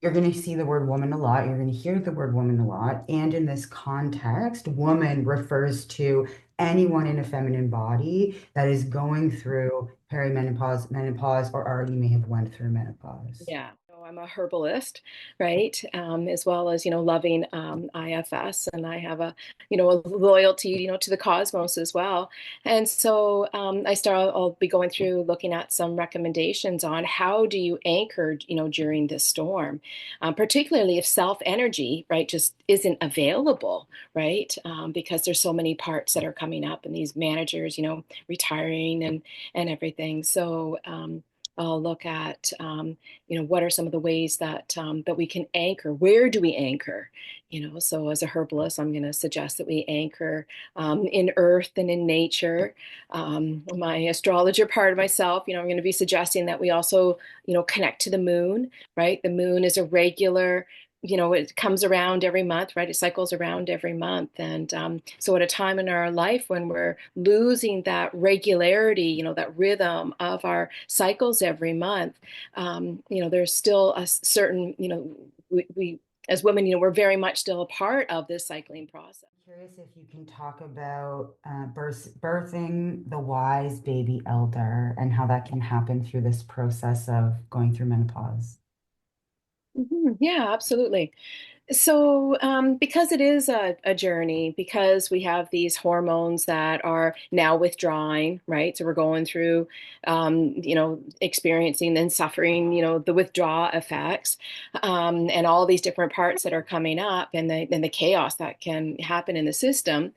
You're going to see the word woman a lot. You're going to hear the word woman a lot. And in this context, woman refers to anyone in a feminine body that is going through perimenopause, menopause, or already may have went through menopause. Yeah. So I'm a herbalist, right? As well as, loving IFS, and I have a loyalty, to the cosmos as well. And so I'll be going through looking at some recommendations on how do you anchor, during this storm, particularly if self energy, right, just isn't available, right? Because there's so many parts that are coming up and these managers, retiring and everything. So, I'll look at what are some of the ways that we can anchor? Where do we anchor? So as a herbalist, I'm going to suggest that we anchor in earth and in nature. My astrologer part of myself, I'm going to be suggesting that we also, connect to the moon, right? The moon is a regular, it comes around every month, right? It cycles around every month. And so at a time in our life when we're losing that regularity, that rhythm of our cycles every month, there's still a certain, we as women, we're very much still a part of this cycling process. Curious if you can talk about birthing the wise baby elder and how that can happen through this process of going through menopause. Yeah, absolutely. So, because it is a journey, because we have these hormones that are now withdrawing, right? So we're going through, experiencing and suffering, the withdrawal effects, and all these different parts that are coming up, and the chaos that can happen in the system.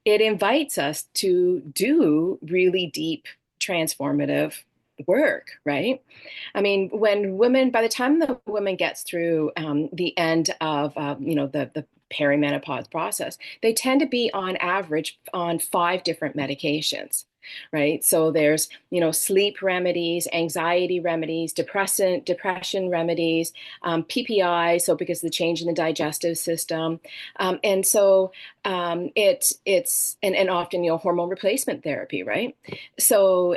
It invites us to do really deep, transformative work, right? I mean, by the time the woman gets through the end of, the perimenopause process, they tend to be on average on 5 different medications. Right. So there's, sleep remedies, anxiety remedies, depression remedies, PPI. So because of the change in the digestive system. And so and often, hormone replacement therapy. Right. So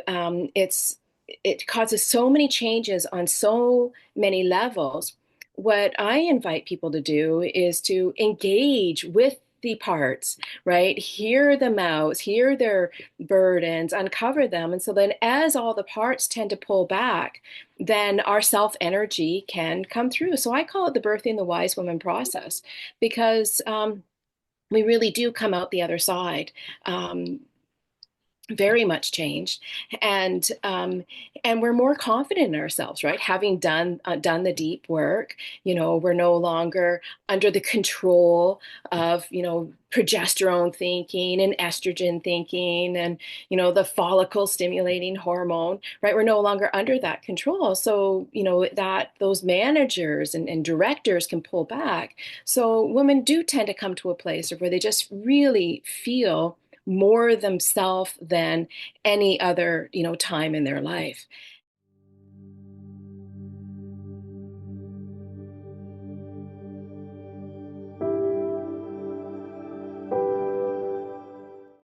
it causes so many changes on so many levels. What I invite people to do is to engage with the parts, right? Hear them out, hear their burdens, uncover them. And so then, as all the parts tend to pull back, then our self energy can come through. So I call it the birthing the wise woman process because we really do come out the other side. Very much changed, and we're more confident in ourselves, right? Having done the deep work, we're no longer under the control of progesterone thinking and estrogen thinking and the follicle stimulating hormone, right? We're no longer under that control, so that those managers and directors can pull back. So women do tend to come to a place where they just really feel more themselves than any other time in their life.